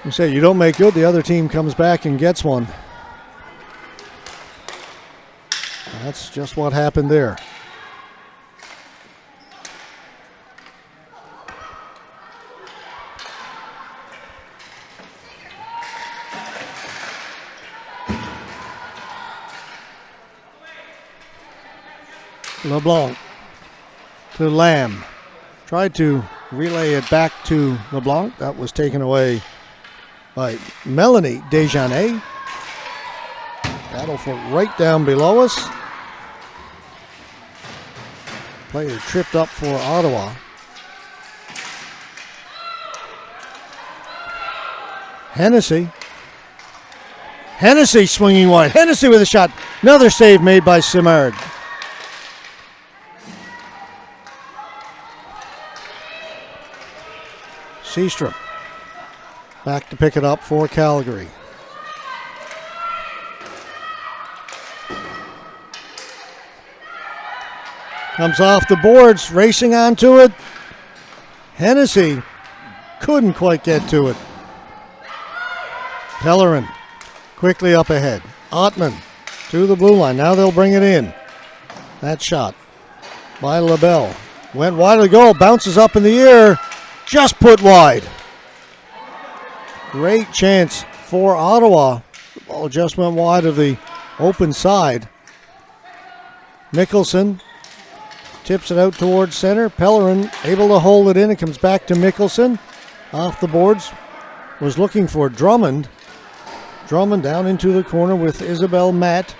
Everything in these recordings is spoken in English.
You say you don't make good, the other team comes back and gets one. That's just what happened there. LeBlanc to Lamb. Tried to relay it back to LeBlanc. That was taken away by Melanie Desjardins. Battle for right down below us. Player tripped up for Ottawa. Hennessy swinging wide. Hennessy with a shot. Another save made by Simard. Seastrom back to pick it up for Calgary. Comes off the boards, racing onto it. Hennessy couldn't quite get to it. Pellerin quickly up ahead. Ottman to the blue line. Now they'll bring it in. That shot by LaBelle. Went wide of the goal, bounces up in the air. Just put wide. Great chance for Ottawa. The ball just went wide of the open side. Mickelson tips it out towards center. Pellerin able to hold it in. It comes back to Mickelson. Off the boards. Was looking for Drummond. Drummond down into the corner with Isabel Matt.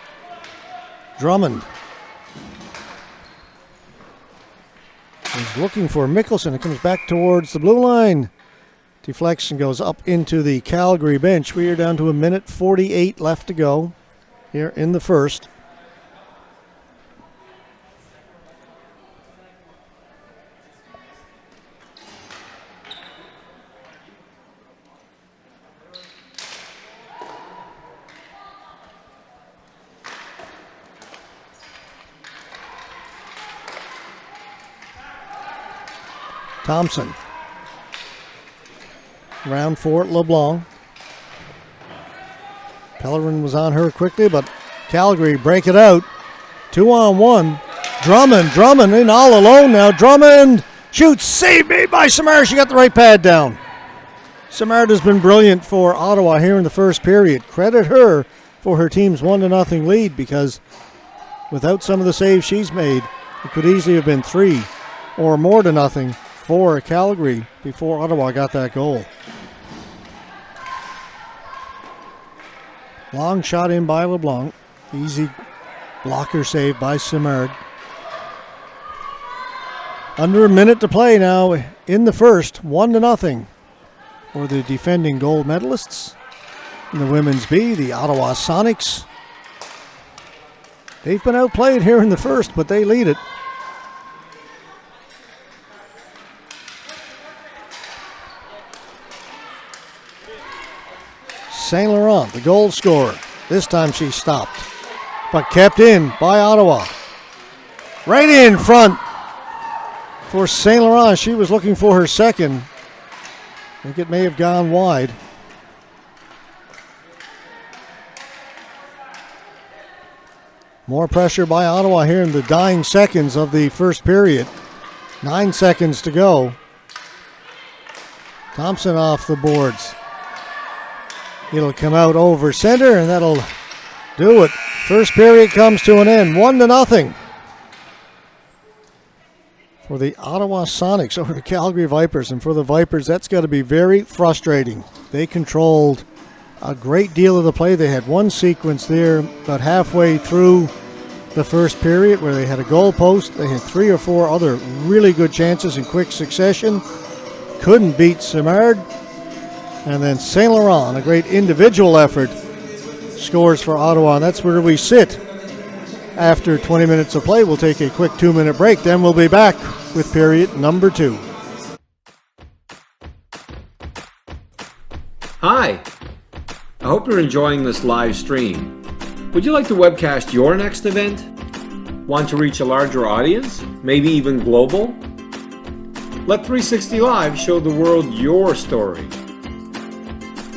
Drummond is looking for Mickelson. It comes back towards the blue line. Deflection goes up into the Calgary bench. We are down to 1:48 left to go here in the first. Thompson. Round for LeBlanc. Pellerin was on her quickly, but Calgary break it out. 2-on-1. Drummond in all alone now. Drummond shoots. Save made by Simard. She got the right pad down. Simard has been brilliant for Ottawa here in the first period. Credit her for her team's 1-0 lead, because without some of the saves she's made, it could easily have been 3 or more to nothing for Calgary before Ottawa got that goal. Long shot in by LeBlanc. Easy blocker save by Simard. Under a minute to play now in the first. 1-0 for the defending gold medalists. In the women's B, the Ottawa Sonics. They've been outplayed here in the first, but they lead it. St. Laurent, the goal scorer. This time she stopped, but kept in by Ottawa. Right in front for St. Laurent. She was looking for her second. I think it may have gone wide. More pressure by Ottawa here in the dying seconds of the first period. 9 seconds to go. Thompson off the boards. It'll come out over center, and that'll do it. First period comes to an end. 1-0 for the Ottawa Sonics over the Calgary Vipers. And for the Vipers, that's got to be very frustrating. They controlled a great deal of the play. They had one sequence there about halfway through the first period where they had a goal post. They had 3 or 4 other really good chances in quick succession. Couldn't beat Simard. And then St. Laurent, a great individual effort, scores for Ottawa. And that's where we sit after 20 minutes of play. We'll take a quick 2-minute break. Then we'll be back with period number 2. Hi. I hope you're enjoying this live stream. Would you like to webcast your next event? Want to reach a larger audience? Maybe even global? Let 360 Live show the world your story.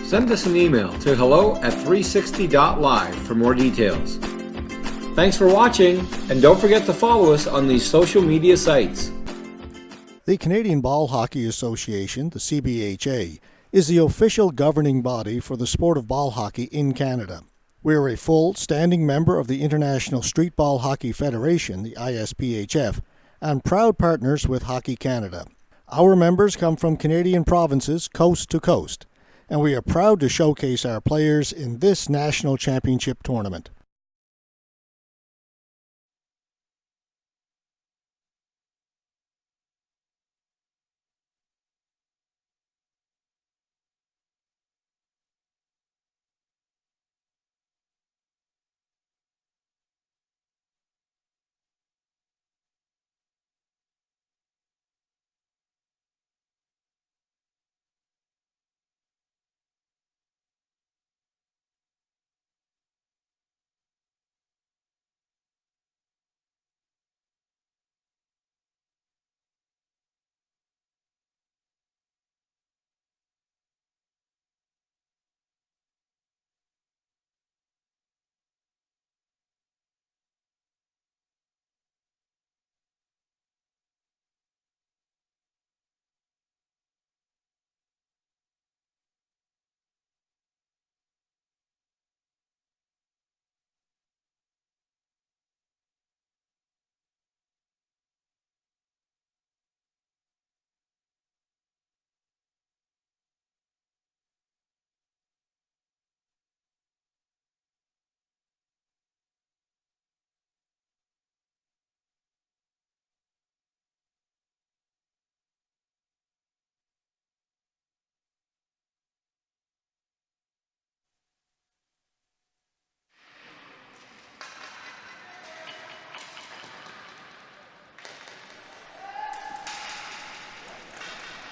send us an email to hello@360.live for more details. Thanks for watching, and don't forget to follow us on these social media sites. The Canadian Ball Hockey Association, the CBHA, is the official governing body for the sport of ball hockey in Canada. We are a full standing member of the International Street Ball Hockey Federation, the ISPHF, and proud partners with Hockey Canada. Our members come from Canadian provinces coast to coast, and we are proud to showcase our players in this national championship tournament.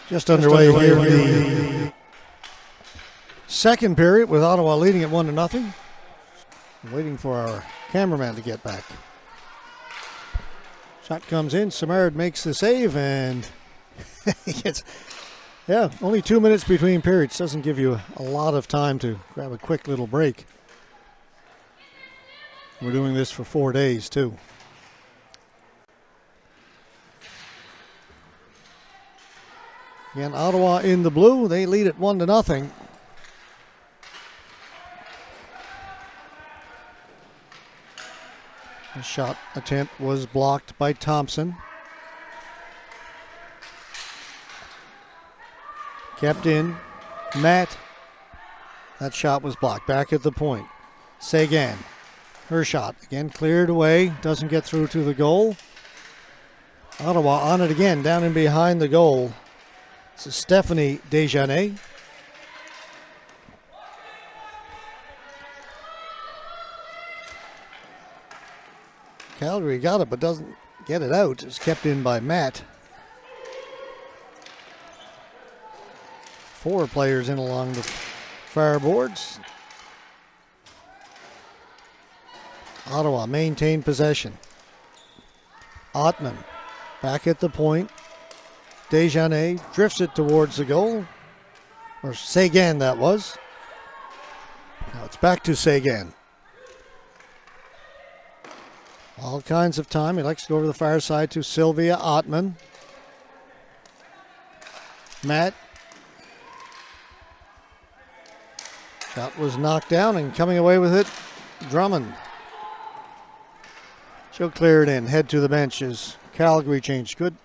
Just underway here, the second period with Ottawa leading at 1-0. Waiting for our cameraman to get back. Shot comes in, Simard makes the save, and he gets, only 2 minutes between periods. Doesn't give you a lot of time to grab a quick little break. We're doing this for 4 days, too. Again, Ottawa in the blue. They lead at 1-0. The shot attempt was blocked by Thompson. Kept in. Matt. That shot was blocked. Back at the point. Seguin. Her shot. Again cleared away. Doesn't get through to the goal. Ottawa on it again. Down in behind the goal. This is Stephanie Desjardins. Calgary got it but doesn't get it out. It's kept in by Matt. 4 players in along the far boards. Ottawa maintained possession. Ottman back at the point. Desjardins drifts it towards the goal. Or Seguin, that was. Now it's back to Seguin. All kinds of time. He likes to go over the far side to Sylvia Ottman. Matt. Shot was knocked down, and coming away with it, Drummond. She'll clear it in. Head to the bench as Calgary changed. Good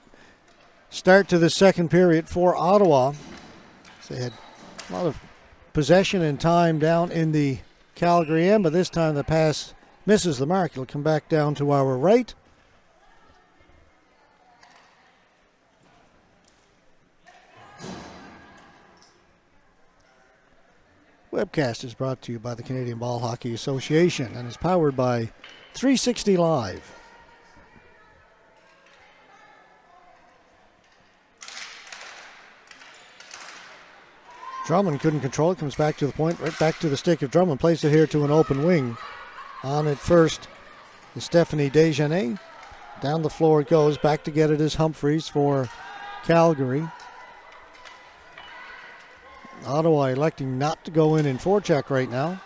start to the second period for Ottawa. They had a lot of possession and time down in the Calgary end, but this time the pass misses the mark. It'll come back down to our right. Webcast is brought to you by the Canadian Ball Hockey Association and is powered by 360 Live. Drummond couldn't control it. Comes back to the point, right back to the stick of Drummond. Plays it here to an open wing. On it first is Stephanie Desjardins. Down the floor it goes. Back to get it is Humphreys for Calgary. Ottawa electing not to go in forecheck right now.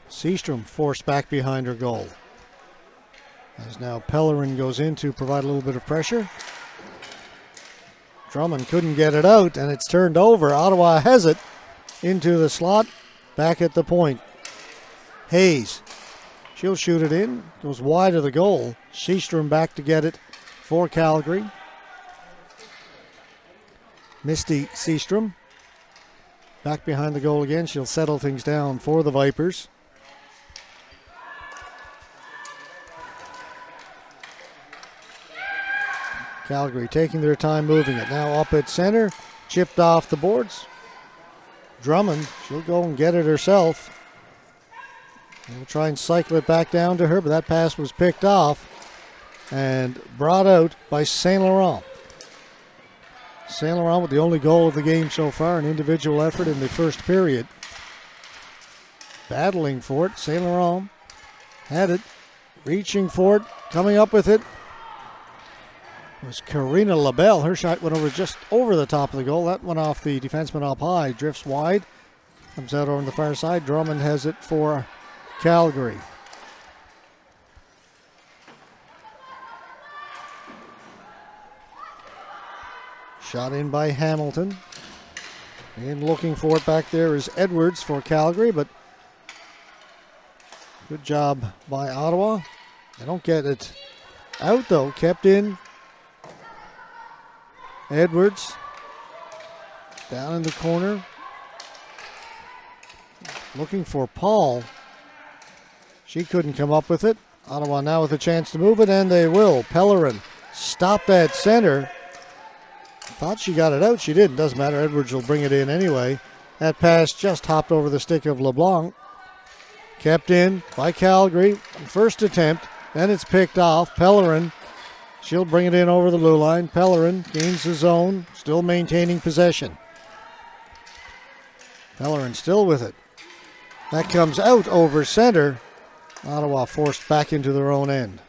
Seastrom forced back behind her goal. As now Pellerin goes in to provide a little bit of pressure. Drummond couldn't get it out, and it's turned over. Ottawa has it into the slot, back at the point. Hayes, she'll shoot it in, goes wide of the goal. Seastrom back to get it for Calgary. Misty Seastrom back behind the goal again. She'll settle things down for the Vipers. Calgary taking their time moving it. Now up at center, chipped off the boards. Drummond, she'll go and get it herself. We'll try and cycle it back down to her, but that pass was picked off and brought out by Saint Laurent. Saint Laurent with the only goal of the game so far, an individual effort in the first period. Battling for it, Saint Laurent had it, reaching for it, coming up with it. It was Karina LaBelle. Her shot went over just over the top of the goal. That went off the defenseman up high, drifts wide, comes out on the far side. Drummond has it for Calgary. Shot in by Hamilton. And looking for it back there is Edwards for Calgary, but good job by Ottawa. They don't get it out though, kept in. Edwards down in the corner. Looking for Paul. She couldn't come up with it. Ottawa now with a chance to move it, and they will. Pellerin stopped at center. Thought she got it out. She didn't. Doesn't matter. Edwards will bring it in anyway. That pass just hopped over the stick of LeBlanc. Kept in by Calgary. First attempt. Then it's picked off. Pellerin. She'll bring it in over the blue line. Pellerin gains the zone. Still maintaining possession. Pellerin still with it. That comes out over center. Ottawa forced back into their own end.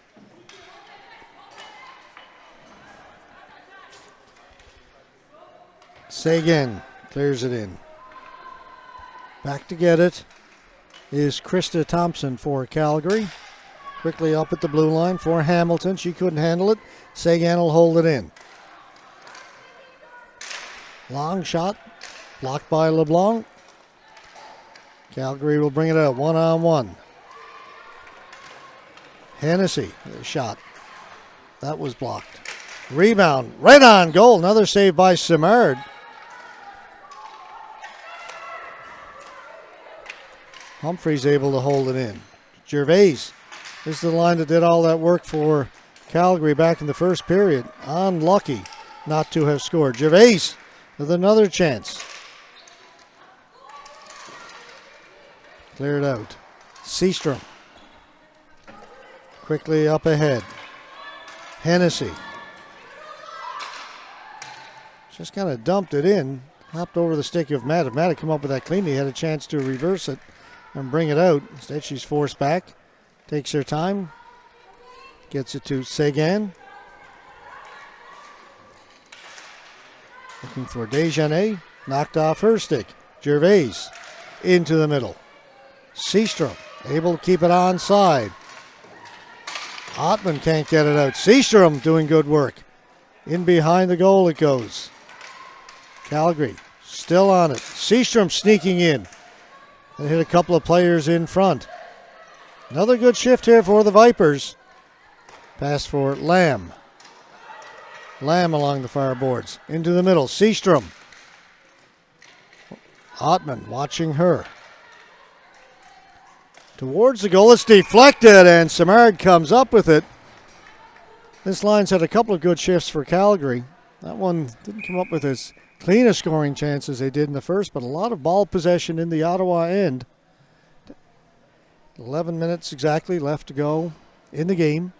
Seguin clears it in. Back to get it is Krista Thompson for Calgary. Quickly up at the blue line for Hamilton. She couldn't handle it. Seguin will hold it in. Long shot. Blocked by LeBlanc. Calgary will bring it out one-on-one. Hennessy, the shot. That was blocked. Rebound. Right on goal. Another save by Simard. Humphreys able to hold it in. Gervais. This is the line that did all that work for Calgary back in the first period. Unlucky not to have scored. Gervais with another chance. Cleared out. Seastrom. Quickly up ahead. Hennessy. Just kind of dumped it in. Hopped over the stick of Matt. If Matt had come up with that cleanly, he had a chance to reverse it and bring it out. Instead, she's forced back. Takes her time. Gets it to Seguin. Looking for Desjardins. Knocked off her stick. Gervais into the middle. Seastrom able to keep it onside. Ottman can't get it out. Seastrom doing good work. In behind the goal it goes. Calgary still on it. Seastrom sneaking in. And hit a couple of players in front. Another good shift here for the Vipers. Pass for Lamb. Lamb along the far boards. Into the middle. Seastrom. Ottman watching her. Towards the goal. It's deflected, and Simard comes up with it. This line's had a couple of good shifts for Calgary. That one didn't come up with as clean a scoring chance as they did in the first, but a lot of ball possession in the Ottawa end. 11 minutes exactly left to go in the game.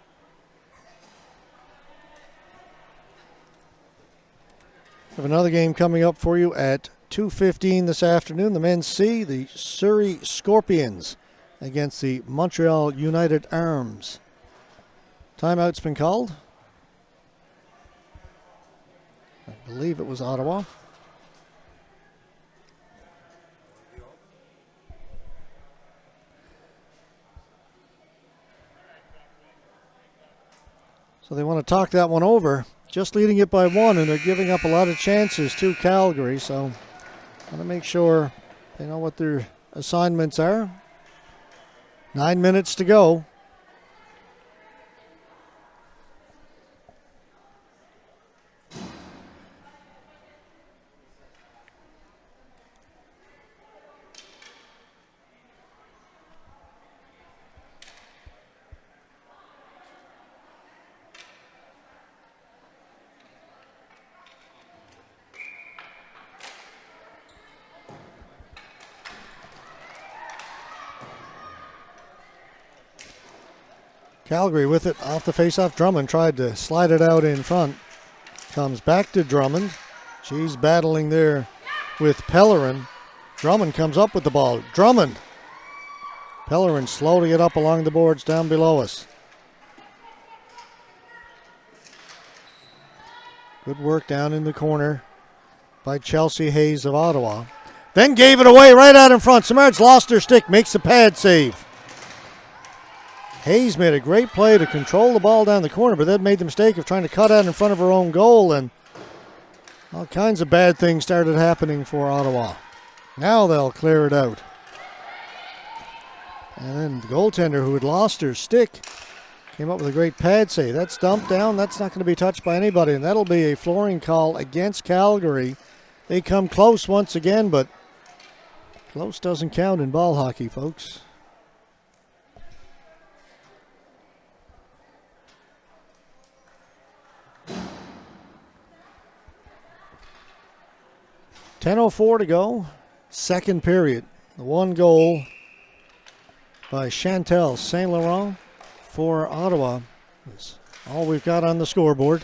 We have another game coming up for you at 2:15 this afternoon. The men's C, the Surrey Scorpions against the Montreal United Arms. Timeout's been called. believe it was Ottawa. So they want to talk that one over. Just leading it by 1, and they're giving up a lot of chances to Calgary. So want to make sure they know what their assignments are. 9 minutes to go. Calgary with it off the faceoff. Drummond tried to slide it out in front. Comes back to Drummond. She's battling there with Pellerin. Drummond comes up with the ball. Drummond. Pellerin slow to get up along the boards down below us. Good work down in the corner by Chelsea Hayes of Ottawa. Then gave it away right out in front. Simard's lost her stick, makes the pad save. Hayes made a great play to control the ball down the corner, but then made the mistake of trying to cut out in front of her own goal, and all kinds of bad things started happening for Ottawa. Now they'll clear it out. And then the goaltender, who had lost her stick, came up with a great pad save. That's dumped down. That's not going to be touched by anybody, and that'll be a flooring call against Calgary. They come close once again, but close doesn't count in ball hockey, folks. .10:04 to go, second period. The one goal by Chantal Saint Laurent for Ottawa is all we've got on the scoreboard.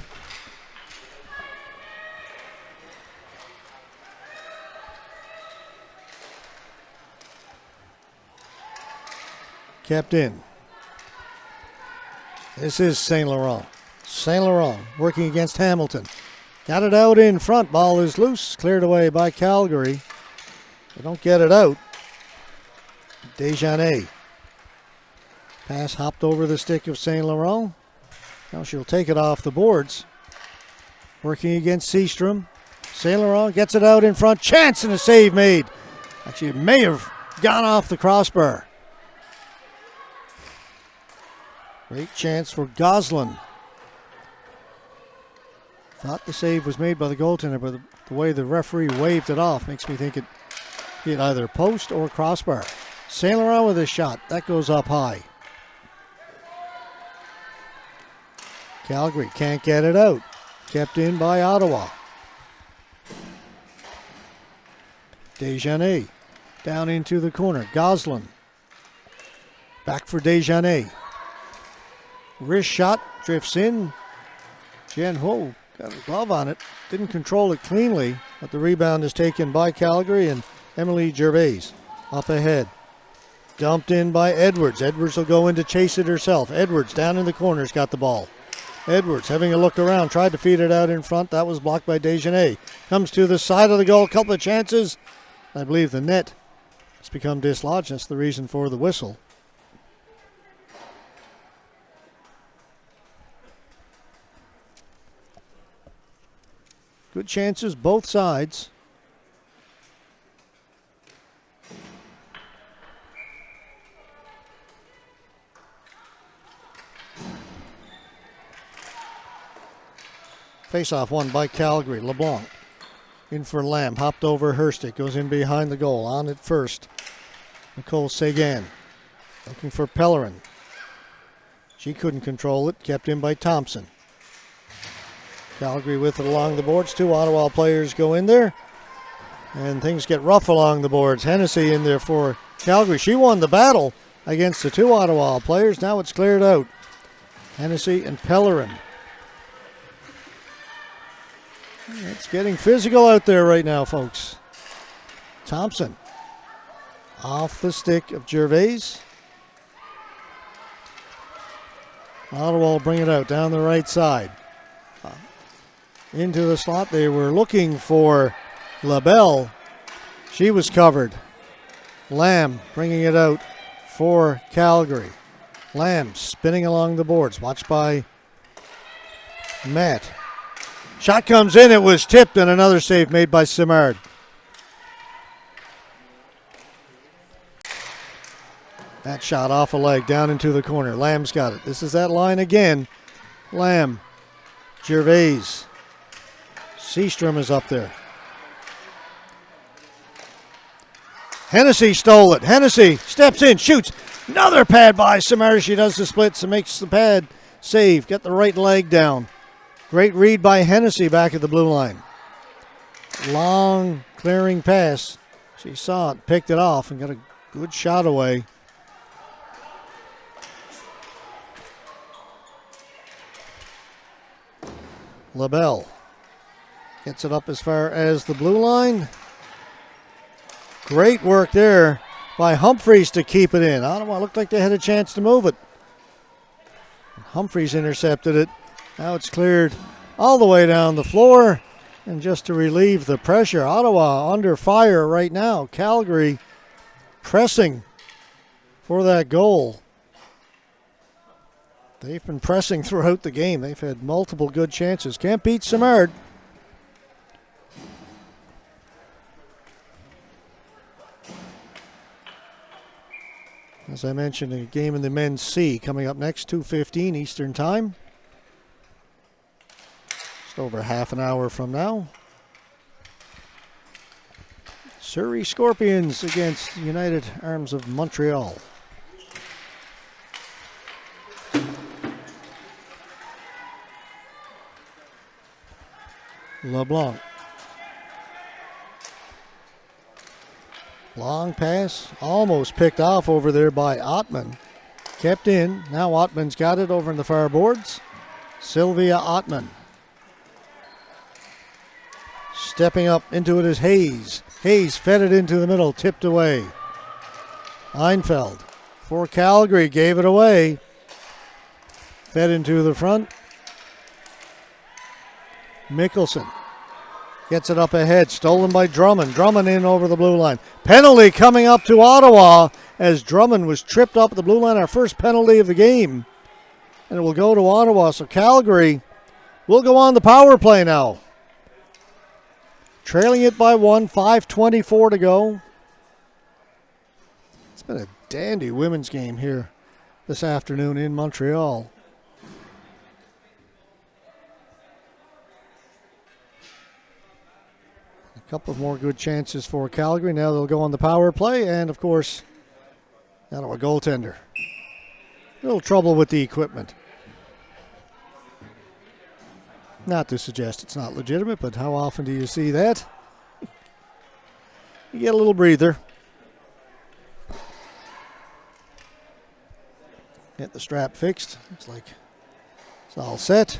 Kept in. This is Saint Laurent. Saint Laurent working against Hamilton. Got it out in front. Ball is loose. Cleared away by Calgary. They don't get it out. Desjardins. Pass hopped over the stick of Saint Laurent. Now she'll take it off the boards. Working against Seastrom. Saint Laurent gets it out in front. Chance and a save made. Actually, it may have gone off the crossbar. Great chance for Goslin. Thought the save was made by the goaltender, but the way the referee waved it off makes me think it hit either post or crossbar. Saint Laurent with a shot. That goes up high. Calgary can't get it out. Kept in by Ottawa. Desjardins down into the corner. Goslin. Back for Desjardins. Wrist shot. Drifts in. Jen Ho got a glove on it. Didn't control it cleanly, but the rebound is taken by Calgary, and Emily Gervais up ahead. Dumped in by Edwards. Edwards will go in to chase it herself. Edwards down in the corner's got the ball. Edwards having a look around, tried to feed it out in front. That was blocked by Desjardins. Comes to the side of the goal, couple of chances. I believe the net has become dislodged. That's the reason for the whistle. Good chances, both sides. Face-off won by Calgary. LeBlanc in for Lamb. Hopped over Herstick. Goes in behind the goal. On it first. Nicole Sagan looking for Pellerin. She couldn't control it. Kept in by Thompson. Calgary with it along the boards. Two Ottawa players go in there. And things get rough along the boards. Hennessy in there for Calgary. She won the battle against the two Ottawa players. Now it's cleared out. Hennessy and Pellerin. It's getting physical out there right now, folks. Thompson off the stick of Gervais. Ottawa will bring it out down the right side. into the slot. They were looking for LaBelle. She was covered. Lamb bringing it out for Calgary. Lamb spinning along the boards. Watched by Matt. Shot comes in. It was tipped, and another save made by Simard. That shot off a leg down into the corner. Lamb's got it. This is that line again. Lamb. Gervais. Seastrom is up there. Hennessy stole it. Hennessy steps in, shoots. Another pad by Simard. She does the splits and makes the pad save. Get the right leg down. Great read by Hennessy back at the blue line. Long clearing pass. She saw it, picked it off, and got a good shot away. LaBelle gets it up as far as the blue line. Great work there by Humphreys to keep it in. Ottawa looked like they had a chance to move it. Humphreys intercepted it. Now it's cleared all the way down the floor. And just to relieve the pressure, Ottawa under fire right now. Calgary pressing for that goal. They've been pressing throughout the game. They've had multiple good chances. Can't beat Simard. As I mentioned, a game in the men's C coming up next, 2:15 Eastern Time. Just over half an hour from now. Surrey Scorpions against United Arms of Montreal. LeBlanc. Long pass, almost picked off over there by Ottman. Kept in. Now Ottman's got it over in the far boards. Sylvia Ottman. Stepping up into it is Hayes. Hayes fed it into the middle, tipped away. Einfeld for Calgary, gave it away. Fed into the front. Mickelson gets it up ahead, stolen by Drummond. Drummond in over the blue line. Penalty coming up to Ottawa as Drummond was tripped up at the blue line. Our first penalty of the game. And it will go to Ottawa. So Calgary will go on the power play now. Trailing it by 1, 5:24 to go. It's been a dandy women's game here this afternoon in Montreal. A couple of more good chances for Calgary. Now they'll go on the power play, and of course, now a goaltender. A little trouble with the equipment. Not to suggest it's not legitimate, but how often do you see that? You get a little breather. Get the strap fixed. Looks like it's all set.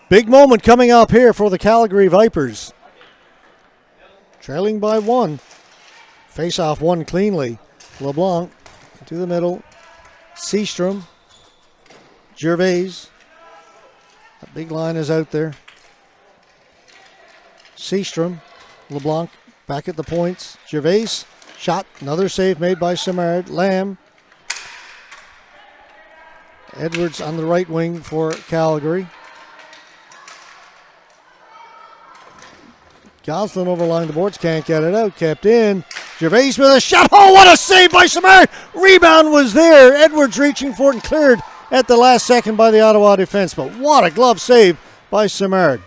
Big moment coming up here for the Calgary Vipers. Trailing by 1. Face-off won cleanly. LeBlanc to the middle. Seastrom. Gervais. That big line is out there. Seastrom. LeBlanc back at the points. Gervais. Shot. Another save made by Simard. Lamb. Edwards on the right wing for Calgary. Goslin over along the boards, can't get it out, kept in. Gervais with a shot. Oh, what a save by Simard! Rebound was there. Edwards reaching for it and cleared at the last second by the Ottawa defense. But what a glove save by Simard.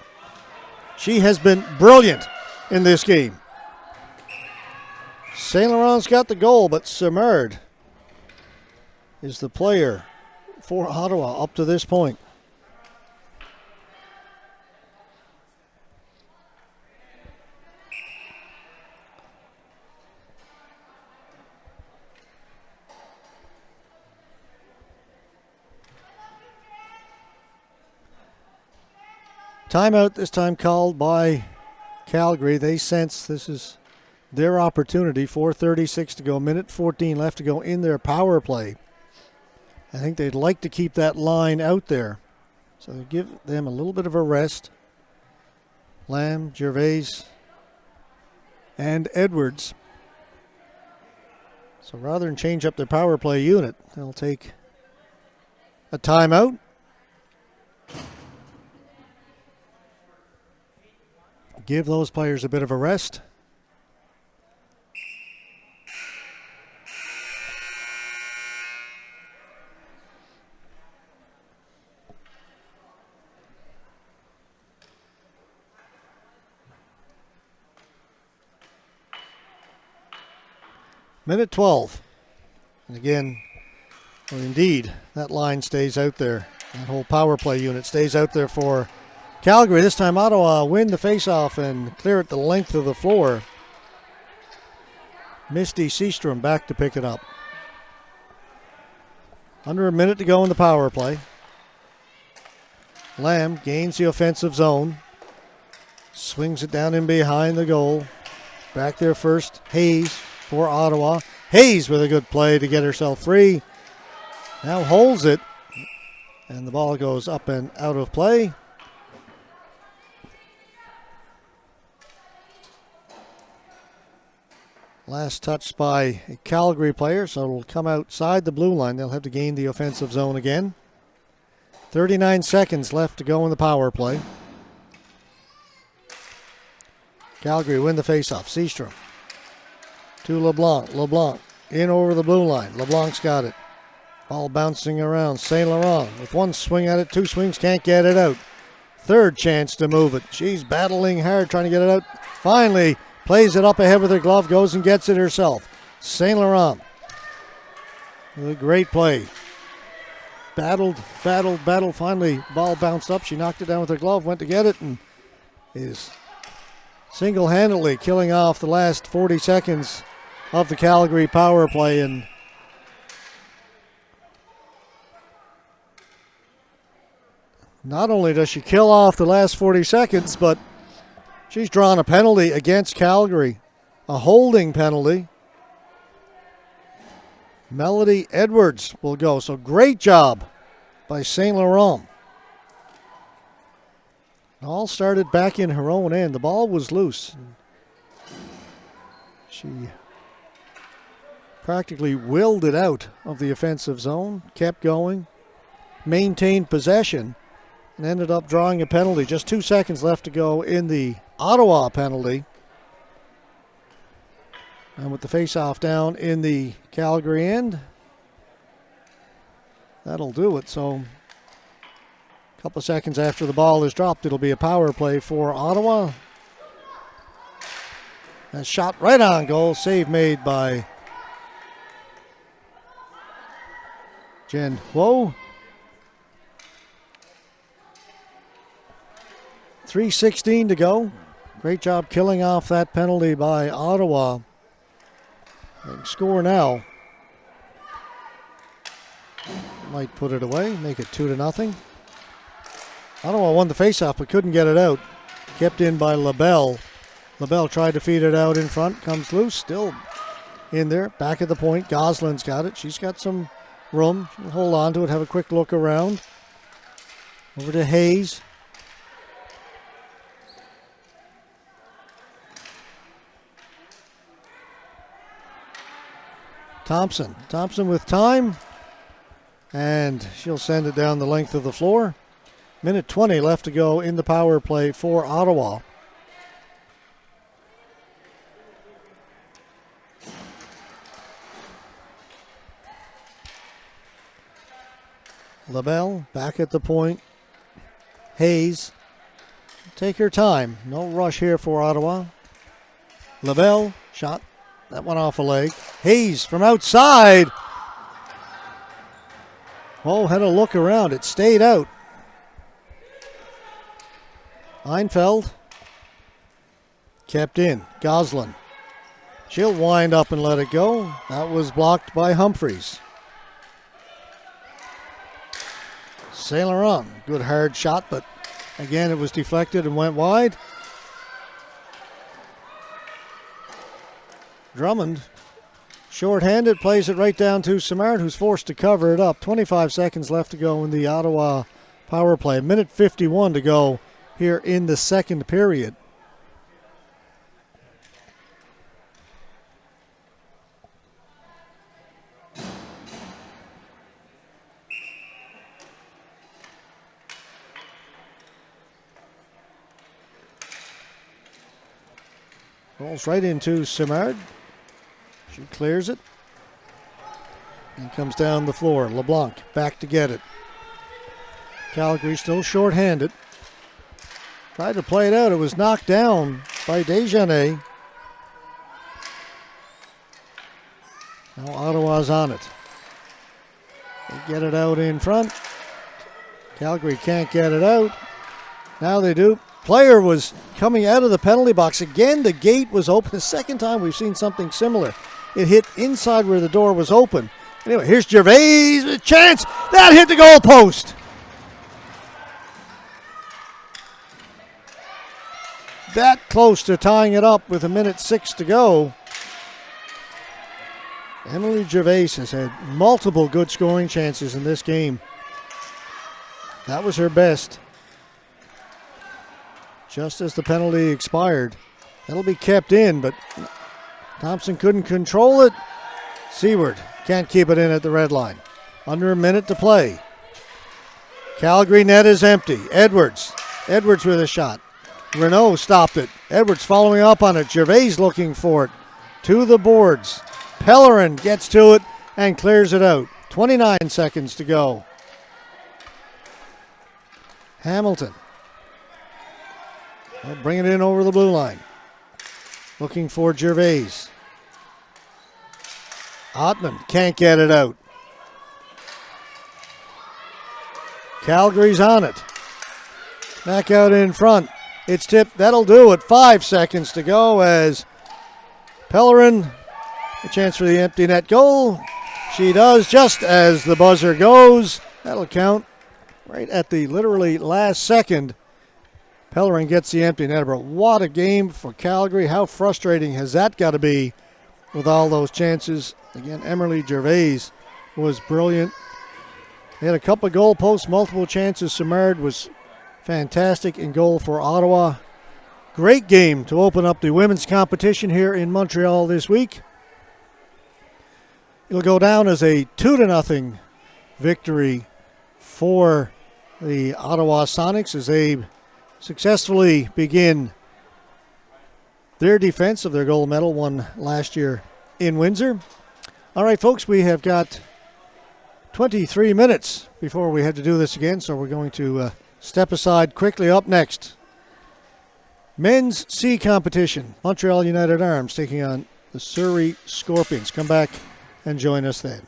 She has been brilliant in this game. St. Laurent's got the goal, but Simard is the player for Ottawa up to this point. Timeout this time called by Calgary. They sense this is their opportunity. 4:36 to go, minute 14 left to go in their power play. I think they'd like to keep that line out there. So they give them a little bit of a rest. Lamb, Gervais, and Edwards. So rather than change up their power play unit, they'll take a timeout. Give those players a bit of a rest. Minute 12. And again, well, indeed, that line stays out there. That whole power play unit stays out there for Calgary. This time Ottawa win the faceoff and clear it the length of the floor. Misty Seastrom back to pick it up. Under a minute to go in the power play. Lamb gains the offensive zone. Swings it down in behind the goal. Back there first, Hayes for Ottawa. Hayes with a good play to get herself free. Now holds it. And the ball goes up and out of play. Last touch by a Calgary player, so it'll come outside the blue line. They'll have to gain the offensive zone again. 39 seconds left to go in the power play. Calgary win the faceoff. Seastrom to LeBlanc. LeBlanc in over the blue line. LeBlanc's got it. Ball bouncing around. St. Laurent with one swing at it, two swings, can't get it out. Third chance to move it. She's battling hard, trying to get it out. Finally, plays it up ahead with her glove, goes and gets it herself. St. Laurent with a great play. Battled. Finally, ball bounced up. She knocked it down with her glove, went to get it, and is single-handedly killing off the last 40 seconds of the Calgary power play. And not only does she kill off the last 40 seconds, but she's drawn a penalty against Calgary, a holding penalty. Melody Edwards will go. So great job by St. Laurent. It all started back in her own end. The ball was loose. She practically willed it out of the offensive zone, kept going, maintained possession, and ended up drawing a penalty. Just 2 seconds left to go in the Ottawa penalty. And with the face-off down in the Calgary end, that'll do it. So a couple of seconds after the ball is dropped, it'll be a power play for Ottawa. A shot right on goal. Save made by Jen Whoa. 3:16 to go. Great job killing off that penalty by Ottawa. They can score now. Might put it away, make it 2-0. Ottawa won the faceoff but couldn't get it out. Kept in by LaBelle. LaBelle tried to feed it out in front, comes loose, still in there. Back at the point, Goslin's got it. She's got some room. She'll hold on to it, have a quick look around. Over to Hayes. Thompson with time, and she'll send it down the length of the floor. Minute 20 left to go in the power play for Ottawa. LaBelle back at the point. Hayes, take her time. No rush here for Ottawa. LaBelle, shot. That one off a leg. Hayes from outside. Oh, had a look around. It stayed out. Einfeld kept in. Goslin. She'll wind up and let it go. That was blocked by Humphreys. St. Laurent, good hard shot, but again it was deflected and went wide. Drummond, short-handed, plays it right down to Simard, who's forced to cover it up. 25 seconds left to go in the Ottawa power play. A minute 51 to go here in the second period. Rolls right into Simard. She clears it. And comes down the floor. LeBlanc back to get it. Calgary still short-handed. Tried to play it out. It was knocked down by Desjardins. Now Ottawa's on it. They get it out in front. Calgary can't get it out. Now they do. Player was coming out of the penalty box. Again, the gate was open. The second time we've seen something similar. It hit inside where the door was open. Anyway, here's Gervais with a chance. That hit the goal post. That close to tying it up with a minute 6 to go. Emily Gervais has had multiple good scoring chances in this game. That was her best. Just as the penalty expired. That'll be kept in, but Thompson couldn't control it. Seward can't keep it in at the red line. Under a minute to play. Calgary net is empty. Edwards with a shot. Renault stopped it. Edwards following up on it. Gervais looking for it. To the boards. Pellerin gets to it and clears it out. 29 seconds to go. Hamilton. Bringing it in over the blue line. Looking for Gervais. Ottman can't get it out. Calgary's on it. Back out in front. It's tipped. That'll do it. 5 seconds to go as Pellerin, a chance for the empty net goal. She does just as the buzzer goes. That'll count right at the literally last second. Pellerin gets the empty net. But what a game for Calgary. How frustrating has that got to be with all those chances? Again, Emily Gervais was brilliant. They had a couple of goal posts, multiple chances. Simard was fantastic in goal for Ottawa. Great game to open up the women's competition here in Montreal this week. It'll go down as a 2-0 victory for the Ottawa Sonics as they successfully begin their defense of their gold medal won last year in Windsor. All right, folks, we have got 23 minutes before we have to do this again, so we're going to step aside quickly. Up next, men's C competition. Montreal United Arms taking on the Surrey Scorpions. Come back and join us then.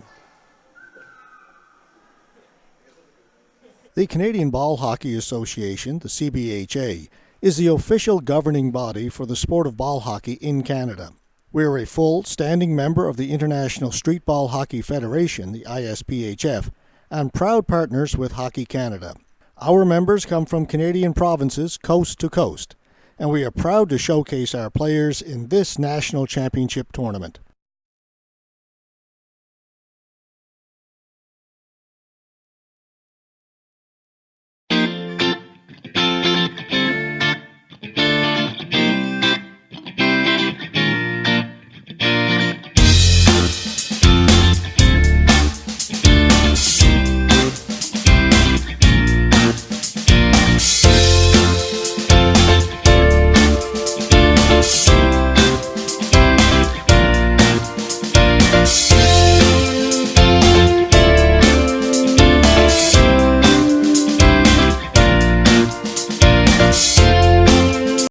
The Canadian Ball Hockey Association, the CBHA, is the official governing body for the sport of ball hockey in Canada. We are a full standing member of the International Street Ball Hockey Federation, the ISPHF, and proud partners with Hockey Canada. Our members come from Canadian provinces coast to coast, and we are proud to showcase our players in this national championship tournament.